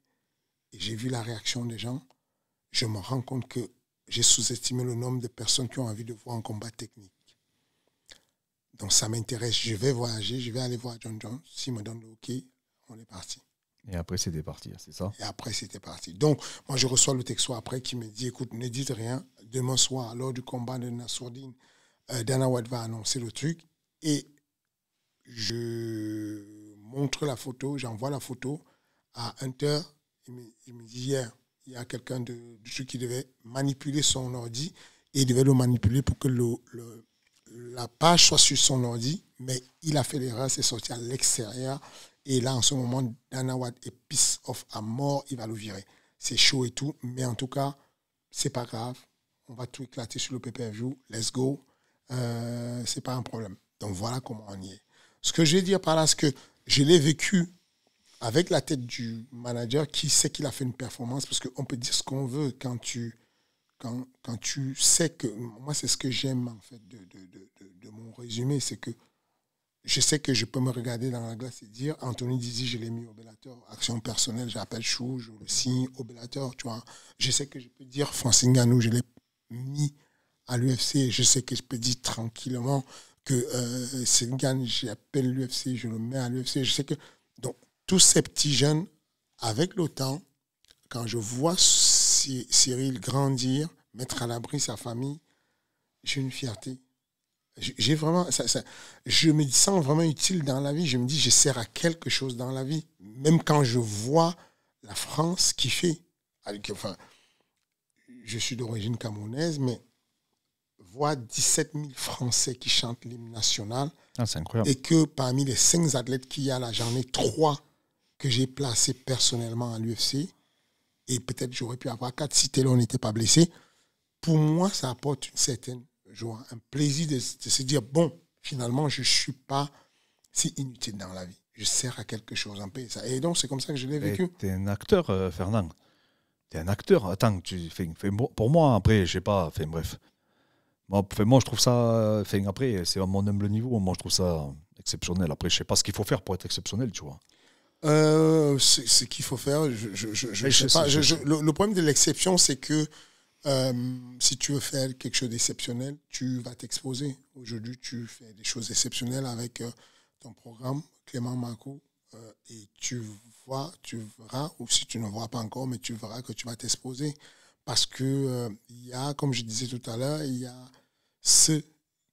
et j'ai vu la réaction des gens. Je me rends compte que j'ai sous-estimé le nombre de personnes qui ont envie de voir un combat technique. Donc, ça m'intéresse. Je vais voyager, je vais aller voir John Jones. S'il me donne le OK, on est parti. Et après, c'était parti, c'est ça? Et après, c'était parti. Donc, moi, je reçois le texto après qui me dit, écoute, ne dites rien. Demain soir, lors du combat de Nassourdine, Dana White va annoncer le truc. Et je montre la photo, j'envoie la photo à Hunter. Il me dit, hier, il y a quelqu'un de truc qui devait manipuler son ordi et il devait le manipuler pour que la page soit sur son ordi, mais il a fait l'erreur, c'est sorti à l'extérieur. Et là, en ce moment, Dana White est pissed off à mort, il va le virer. C'est chaud et tout, mais en tout cas, c'est pas grave. On va tout éclater sur le pay-per-view. Let's go. C'est pas un problème. Donc voilà comment on y est. Ce que je vais dire par là, c'est que je l'ai vécu avec la tête du manager qui sait qu'il a fait une performance, parce qu'on peut dire ce qu'on veut quand tu sais que... Moi, c'est ce que j'aime, en fait, de mon résumé, c'est que je sais que je peux me regarder dans la glace et dire, Anthony Dizi, je l'ai mis au Bellator. Action personnelle, j'appelle Chou, je le signe au Bellator, tu vois. Je sais que je peux dire, Francis Ngannou, je l'ai mis à l'UFC. Je sais que je peux dire tranquillement que Sengan, j'appelle l'UFC, je le mets à l'UFC. Je sais que... Donc, tous ces petits jeunes, avec le temps, quand je vois Cyril grandir, mettre à l'abri sa famille, j'ai une fierté. J'ai vraiment, je me sens vraiment utile dans la vie. Je me dis, je sers à quelque chose dans la vie. Même quand je vois la France kiffer. Enfin, je suis d'origine camerounaise, mais voir 17 000 Français qui chantent l'hymne national. Ah, c'est incroyable. Et que parmi les 5 athlètes qu'il y a là, j'en ai 3 que j'ai placés personnellement à l'UFC. Et peut-être j'aurais pu avoir 4 si Taylor n'était pas blessé. Pour moi, ça apporte une certaine joie, un plaisir de se dire, bon, finalement, je ne suis pas si inutile dans la vie. Je sers à quelque chose, un peu. Et donc, c'est comme ça que je l'ai vécu. Tu es un acteur, Fernand. Tu es un acteur. Attends, pour moi, après, je sais pas, bref. Moi, je trouve ça, après, c'est à mon humble niveau, moi, je trouve ça exceptionnel. Après, je sais pas ce qu'il faut faire pour être exceptionnel, tu vois. Ce qu'il faut faire, je sais pas. Le problème de l'exception, c'est que si tu veux faire quelque chose d'exceptionnel, tu vas t'exposer. Aujourd'hui, tu fais des choses exceptionnelles avec ton programme, Clément Marco, et tu verras, ou si tu ne vois pas encore, mais tu verras que tu vas t'exposer. Parce que il y a, comme je disais tout à l'heure, il y a ceux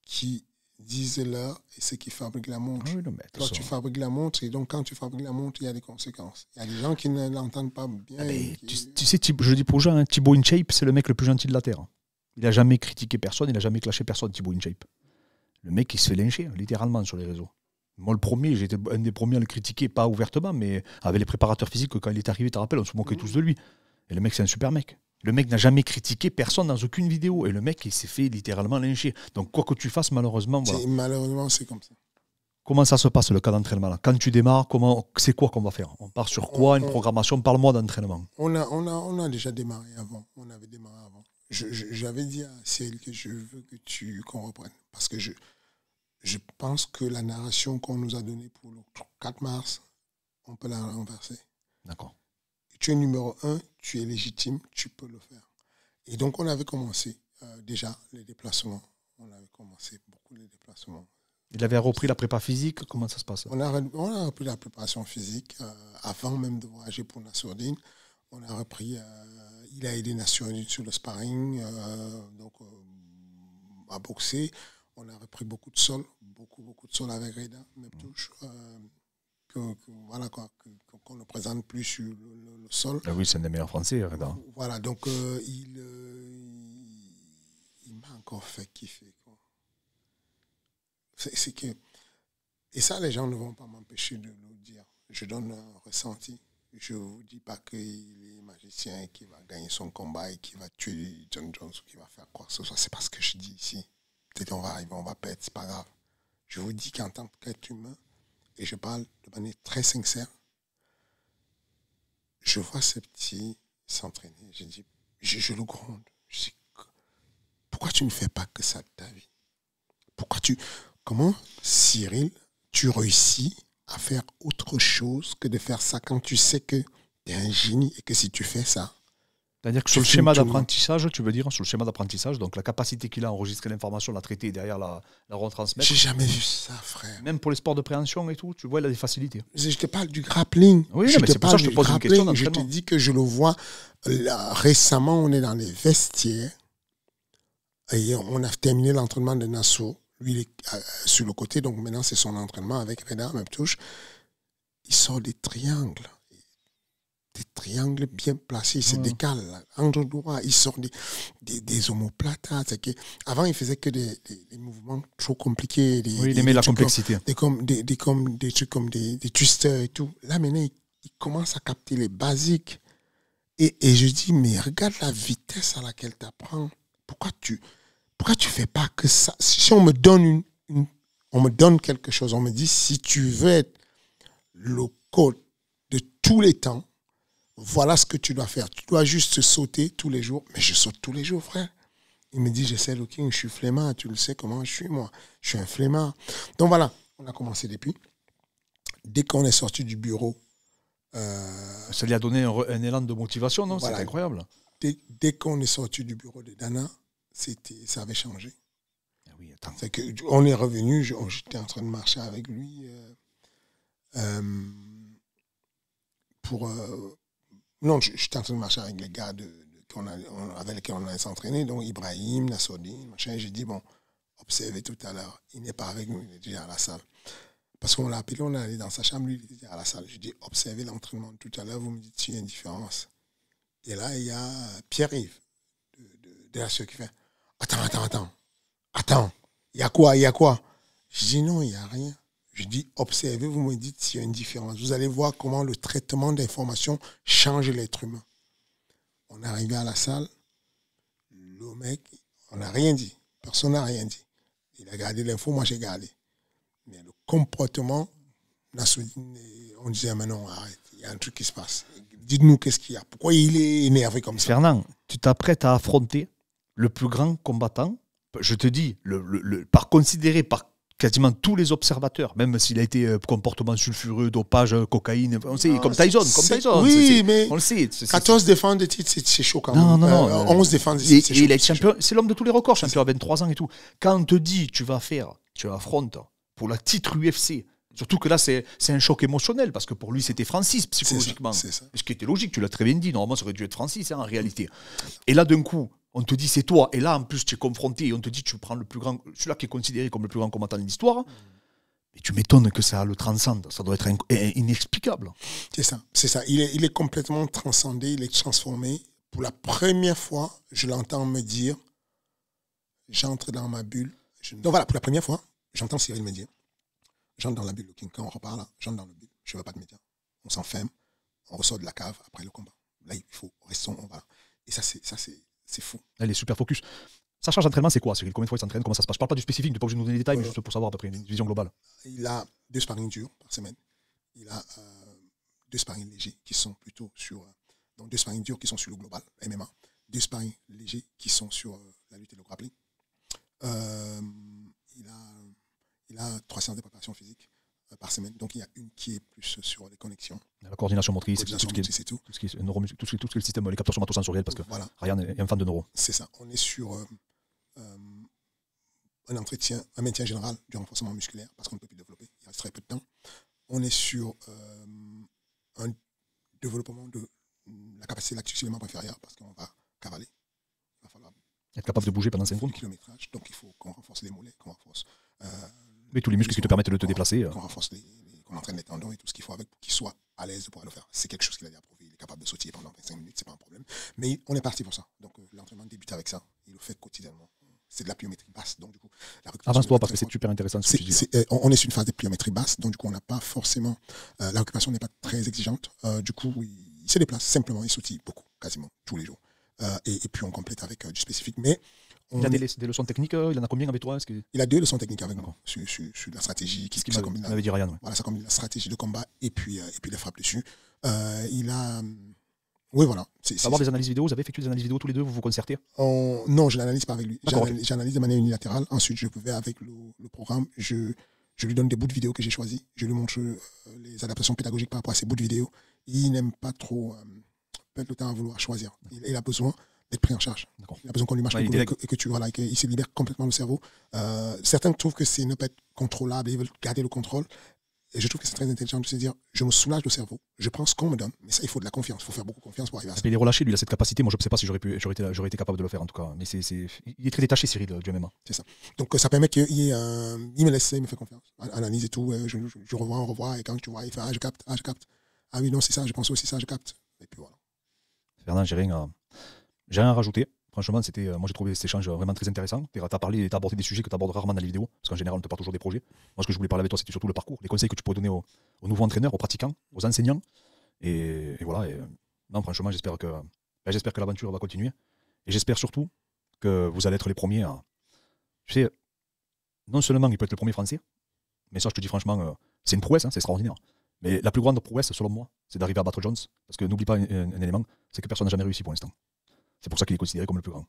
qui disent l'heure et ceux qui fabriquent la montre. Oui, toi, tu fabriques la montre, et donc quand tu fabriques la montre, il y a des conséquences. Il y a des gens qui ne l'entendent pas bien. Tu sais, je dis pour les gens, Thibaut InShape, c'est le mec le plus gentil de la Terre. Il n'a jamais critiqué personne, il n'a jamais clashé personne, Thibaut InShape. Le mec, il se fait lyncher, littéralement, sur les réseaux. Moi, le premier, j'étais un des premiers à le critiquer, pas ouvertement, mais avec les préparateurs physiques, quand il est arrivé, tu te rappelles, on se moquait tous de lui. Et le mec, c'est un super mec. Le mec n'a jamais critiqué personne dans aucune vidéo. Et le mec, il s'est fait littéralement lyncher. Donc, quoi que tu fasses, malheureusement, voilà. Malheureusement, c'est comme ça. Comment ça se passe, le cas d'entraînement là? Quand tu démarres, c'est quoi qu'on va faire? On part sur quoi? Une programmation? Parle-moi d'entraînement. On a déjà démarré avant. On avait démarré avant. J'avais dit à Cyril que je veux qu'on reprenne. Parce que je pense que la narration qu'on nous a donnée pour le 4 mars, on peut la renverser. D'accord. Tu es numéro 1, tu es légitime, tu peux le faire. Et donc, on avait commencé déjà les déplacements. On avait commencé beaucoup les déplacements. Il avait repris la prépa physique? Comment ça se passe? On a repris la préparation physique avant même de voyager pour Nassourdine. On a repris, il a aidé Nassourdine sur le sparring, à boxer. On a repris beaucoup de sol de sol avec Reda, même touche. Voilà, qu'on ne présente plus sur le sol. Ah oui, c'est un des meilleurs Français, Reda. Voilà, donc il m'a encore fait kiffer, quoi. C'est que... Et ça, les gens ne vont pas m'empêcher de le dire. Je donne un ressenti. Je ne vous dis pas qu'il est magicien et qu'il va gagner son combat et qu'il va tuer John Jones ou qu'il va faire quoi que ce soit. C'est pas ce que je dis ici. Peut-être on va arriver, on va perdre, c'est pas grave. Je vous dis qu'en tant qu'être humain, et je parle de manière très sincère, je vois ce petit s'entraîner. Je dis, je le gronde. Je dis, pourquoi tu ne fais pas que ça de ta vie? Comment, Cyril, tu réussis à faire autre chose que de faire ça quand tu sais que tu es un génie et que si tu fais ça. C'est-à-dire que sur le schéma d'apprentissage, tu veux dire, sur le schéma d'apprentissage, donc la capacité qu'il a à enregistrer l'information, la traiter et derrière la retransmettre. J'ai jamais vu ça, frère. Même pour les sports de préhension et tout, tu vois, il a des facilités. Je te parle du grappling. Oui, mais c'est pour ça que je te pose une question. Je te dis que je le vois. Là, récemment, on est dans les vestiaires et on a terminé l'entraînement de Nassau. Lui, il est sur le côté, donc maintenant, c'est son entraînement avec Reda, même touche. Il sort des triangles. Des triangles bien placés, il se décale, angle droit, il sort des omoplatas. Avant, il faisait que des mouvements trop compliqués. Il aimait la complexité. Des trucs comme des twisters et tout. Là, maintenant, il commence à capter les basiques. Et je dis, mais regarde la vitesse à laquelle tu apprends. Pourquoi tu fais pas que ça? Si on me donne on me donne quelque chose, on me dit, si tu veux être le coach de tous les temps, voilà ce que tu dois faire. Tu dois juste sauter tous les jours. Mais je saute tous les jours, frère. Il me dit, j'essaie le king, je suis flemmard. Tu le sais comment je suis, moi. Je suis un flemmard. Donc voilà, on a commencé depuis. Dès qu'on est sorti du bureau... ça lui a donné un élan de motivation, non? Voilà. C'est incroyable. Dès qu'on est sorti du bureau de Dana, ça avait changé. Oui, attends. On est revenu, j'étais en train de marcher avec lui non, j'étais en train de marcher avec les gars avec lesquels on allait s'entraîner, donc Ibrahim, Nassoudine, machin. J'ai dit, bon, observez tout à l'heure. Il n'est pas avec nous, il est déjà à la salle. Parce qu'on l'a appelé, on est allé dans sa chambre, lui, il était déjà à la salle. J'ai dit, observez l'entraînement tout à l'heure, vous me dites s'il y a une différence. Et là, il y a Pierre-Yves de la SEO qui fait, attends, il y a quoi? Je dis, non, il n'y a rien. Je dis, observez, vous me dites s'il y a une différence. Vous allez voir comment le traitement d'information change l'être humain. On est arrivé à la salle, le mec, on n'a rien dit. Personne n'a rien dit. Il a gardé l'info, moi j'ai gardé. Mais le comportement, on disait, mais non, arrête, il y a un truc qui se passe. Dites-nous qu'est-ce qu'il y a. Pourquoi il est énervé comme ça? Fernand, tu t'apprêtes à affronter le plus grand combattant. Je te dis, par considéré par quasiment tous les observateurs, même s'il a été comportement sulfureux, dopage, cocaïne, on sait, comme Tyson. Oui, mais on le sait. 14 défenses de titre, c'est chaud quand même. Non. 11 défenses de titre, c'est chaud. Il est champion, c'est l'homme de tous les records, champion à 23 ans et tout. Quand on te dit, tu affrontes pour la titre UFC, surtout que là, c'est un choc émotionnel, parce que pour lui, c'était Francis, psychologiquement. C'est ça. Ce qui était logique, tu l'as très bien dit, normalement, ça aurait dû être Francis, en réalité. Et là, d'un coup, on te dit c'est toi, et là en plus tu es confronté, et on te dit tu prends le plus grand, celui-là qui est considéré comme le plus grand combattant de l'histoire, mais tu m'étonnes que ça le transcende, ça doit être inexplicable. C'est ça. Il est complètement transcendé, il est transformé. Pour la première fois, je l'entends me dire, j'entre dans ma bulle. Donc voilà, pour la première fois, j'entends Cyril me dire, j'entre dans la bulle, quand on reparle, j'entre dans la bulle, je ne veux pas de médias, on s'enferme, on ressort de la cave après le combat. Là, il faut, restons, on va. Et ça, c'est fou. Elle est super focus. Sa charge d'entraînement, c'est quoi? Combien de fois il s'entraîne? Comment ça se passe? Je ne parle pas du spécifique, tu n'es pas obligé de nous donner des détails, mais juste pour savoir à peu près une vision globale. Il a 2 sparring durs par semaine. Il a 2 sparring légers qui sont plutôt sur... donc 2 sparring durs qui sont sur le global, MMA. 2 sparring légers qui sont sur la lutte et le grappling. Il a 3 séances de préparation physique par semaine. Donc il y a une qui est plus sur les connexions. La coordination motrice, tout ce qui est le système, les capteurs somatosensoriels, parce que voilà. Ryan est un fan de neuro. C'est ça. On est sur un maintien général du renforcement musculaire, parce qu'on ne peut plus développer. Il reste très peu de temps. On est sur un développement de la capacité lactique sur les membres inférieurs, parce qu'on va cavaler. Il va falloir être capable de bouger pendant 5 secondes. Kilométrage. Donc il faut qu'on renforce les mollets, qu'on renforce... mais tous les muscles qui te permettent de te déplacer. Qu'on renforce qu'on entraîne les tendons et tout ce qu'il faut avec pour qu'il soit à l'aise de pouvoir le faire. C'est quelque chose qu'il a déjà prouvé. Il est capable de sautiller pendant 25 minutes, c'est pas un problème. Mais on est parti pour ça. Donc l'entraînement débute avec ça. Il le fait quotidiennement. C'est de la pliométrie basse. Donc du coup, avance-toi parce que c'est super intéressant. On est sur une phase de pliométrie basse. Donc du coup, on n'a pas forcément. La récupération n'est pas très exigeante. Du coup, il se déplace simplement. Il sautille beaucoup, quasiment tous les jours. Et puis on complète avec du spécifique. Mais il a des leçons techniques, il en a combien avec toi? Il a 2 leçons techniques avec nous sur la stratégie. Ça m'avait dit Ryan. Voilà, ça combine la stratégie de combat et puis les frappes dessus. Il a... Oui, voilà. Avoir des analyses vidéo, vous avez effectué des analyses vidéo tous les deux, vous vous concertez? Non, je n'analyse pas avec lui. J'analyse de manière unilatérale. Ensuite, je vais avec le programme, je Je lui donne des bouts de vidéos que j'ai choisis. Je lui montre les adaptations pédagogiques par rapport à ces bouts de vidéos. Il n'aime pas trop perdre le temps à vouloir choisir. Il a besoin d'être pris en charge. Il a besoin qu'on lui marche le boulot et que tu voilà, qu'il se libère complètement le cerveau. Certains trouvent que c'est ne pas être contrôlable et ils veulent garder le contrôle. Et je trouve que c'est très intelligent de se dire, je me soulage le cerveau, je prends ce qu'on me donne, mais ça, il faut de la confiance, il faut faire beaucoup confiance pour arriver à ça. Il est relâché, lui, il a cette capacité. Moi, je ne sais pas si j'aurais été capable de le faire, en tout cas. Mais il est très détaché, Cyril, du MMA. C'est ça. Donc, ça permet qu'il me laisse, il me fait confiance. Analyse et tout, je revois, on revoit, et quand tu vois, il fait, je capte. Ah oui, non, c'est ça, je pense aussi ça, je capte. Et puis voilà. Fernand, j'ai rien à rajouter. Franchement, moi j'ai trouvé cet échange vraiment très intéressant. Tu as abordé des sujets que tu abordes rarement dans les vidéos, parce qu'en général, on te parle toujours des projets. Moi, ce que je voulais parler avec toi, c'était surtout le parcours, les conseils que tu pourrais donner aux nouveaux entraîneurs, aux pratiquants, aux enseignants. Et voilà. Non, franchement, j'espère que l'aventure va continuer. Et j'espère surtout que vous allez être les premiers à. Tu sais, non seulement il peut être le premier français, mais ça, je te dis franchement, c'est une prouesse, c'est extraordinaire. Mais la plus grande prouesse, selon moi, c'est d'arriver à battre Jones. Parce que n'oublie pas un élément, c'est que personne n'a jamais réussi pour l'instant. C'est pour ça qu'il est considéré comme le plus grand.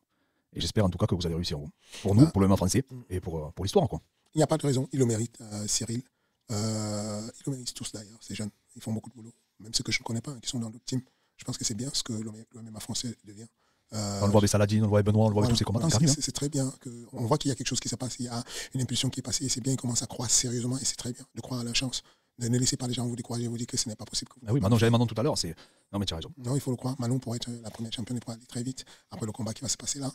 Et j'espère en tout cas que vous allez réussir. Pour nous, pour le MMA français et pour l'histoire. Il n'y a pas de raison. Il le mérite, Cyril. Ils le méritent tous d'ailleurs, ces jeunes. Ils font beaucoup de boulot. Même ceux que je ne connais pas, qui sont dans d'autres teams. Je pense que c'est bien ce que le MMA français devient. On le voit avec Saladin, on le voit avec Benoît, on le voit avec tous ces combattants. C'est très bien. On voit qu'il y a quelque chose qui s'est passé. Il y a une impulsion qui est passée. Et c'est bien, ils commencent à croire sérieusement. Et c'est très bien de croire à leur chance. Ne laissez pas les gens vous décourager, vous dire que ce n'est pas possible. Oui, j'avais Manon tout à l'heure. Non, mais tu as raison. Non, il faut le croire. Manon pourrait être la première championne et pourrait aller très vite après le combat qui va se passer là.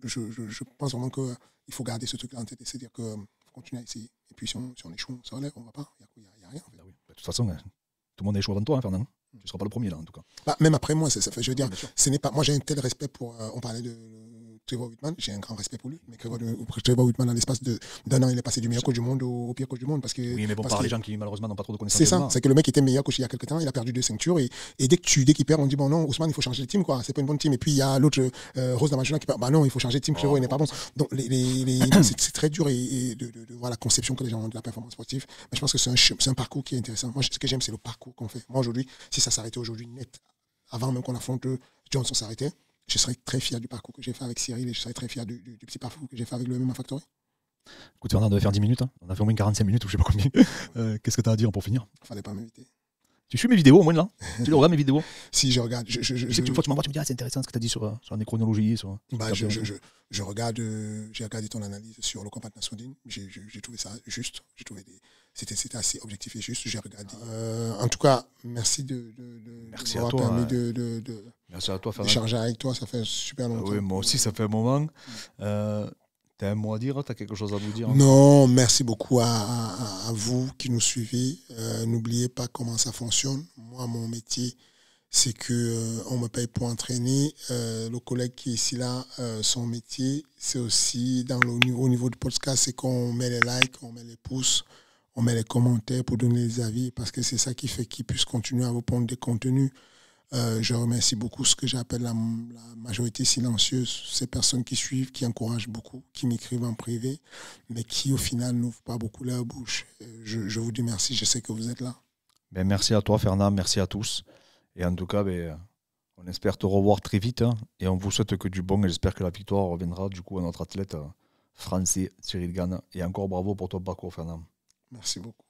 Je pense vraiment qu'il faut garder ce truc-là en tête et se dire qu'il faut continuer à essayer. Et puis si on échoue, on se relève, on ne va pas. Il n'y a rien. En fait. Oui. De toute façon, tout le monde a échoué avant toi, Fernand. Tu ne seras pas le premier là, en tout cas. Même après moi, ça fait. Je veux dire, ce n'est pas. Moi, j'ai un tel respect pour. On parlait de Trevor Whitman, j'ai un grand respect pour lui. Mais Trevor Whitman, dans l'espace d'un an, il est passé du meilleur coach du monde au pire coach du monde. Parce que, oui, mais bon, par les gens qui malheureusement n'ont pas trop de connaissances. C'est ça, c'est que le mec était meilleur coach il y a quelques temps, il a perdu 2 ceintures. Et dès qu'il perd, on dit bon, non, Ousmane, il faut changer de team, quoi. C'est pas une bonne team. Et puis il y a l'autre, Rose Damascena, qui perd. Bah non, il faut changer de team, Trevor, il n'est pas bon. Donc c'est très dur de voir la conception que les gens ont de la performance sportive. Mais je pense que c'est un parcours qui est intéressant. Moi, ce que j'aime, c'est le parcours qu'on fait. Moi, aujourd'hui, si ça s'arrêtait aujourd'hui net, avant même qu'on affronte Johnson s'arrêtait, je serais très fier du parcours que j'ai fait avec Cyril et je serais très fier du petit parcours que j'ai fait avec le MMA Factory. Écoute, Fernand, on devait faire 10 minutes. On a fait au moins 45 minutes ou je sais pas combien. Qu'est-ce que tu as à dire pour finir? Fallait pas m'inviter. Tu suis mes vidéos au moins là? Tu les regardes mes vidéos? Si, je regarde. Je sais que une fois tu m'envoies, tu me dis c'est intéressant ce que tu as dit sur les chronologies. Je regarde, j'ai regardé ton analyse sur le combat de Nassoudine. J'ai trouvé ça juste. J'ai trouvé c'était assez objectif et juste. J'ai regardé. En tout cas, merci merci à toi. Merci à toi, Fernand. D'échanger avec toi, ça fait super longtemps. Oui, moi aussi, ça fait un moment. T'as un mot à dire? T'as quelque chose à nous dire? Non, merci beaucoup à vous qui nous suivez. N'oubliez pas comment ça fonctionne. Moi, mon métier, c'est qu'on me paye pour entraîner. Le collègue qui est ici là, son métier, c'est aussi au niveau du podcast, c'est qu'on met les likes, on met les pouces, on met les commentaires pour donner les avis, parce que c'est ça qui fait qu'ils puissent continuer à vous prendre des contenus. Je remercie beaucoup ce que j'appelle la majorité silencieuse, ces personnes qui suivent, qui encouragent beaucoup, qui m'écrivent en privé, mais qui au final n'ouvrent pas beaucoup leur bouche. Je vous dis merci, je sais que vous êtes là. Merci à toi, Fernand, merci à tous. Et en tout cas, on espère te revoir très vite et on vous souhaite que du bon et j'espère que la victoire reviendra du coup à notre athlète français Cyril Gane. Et encore bravo pour ton parcours, Fernand. Merci beaucoup.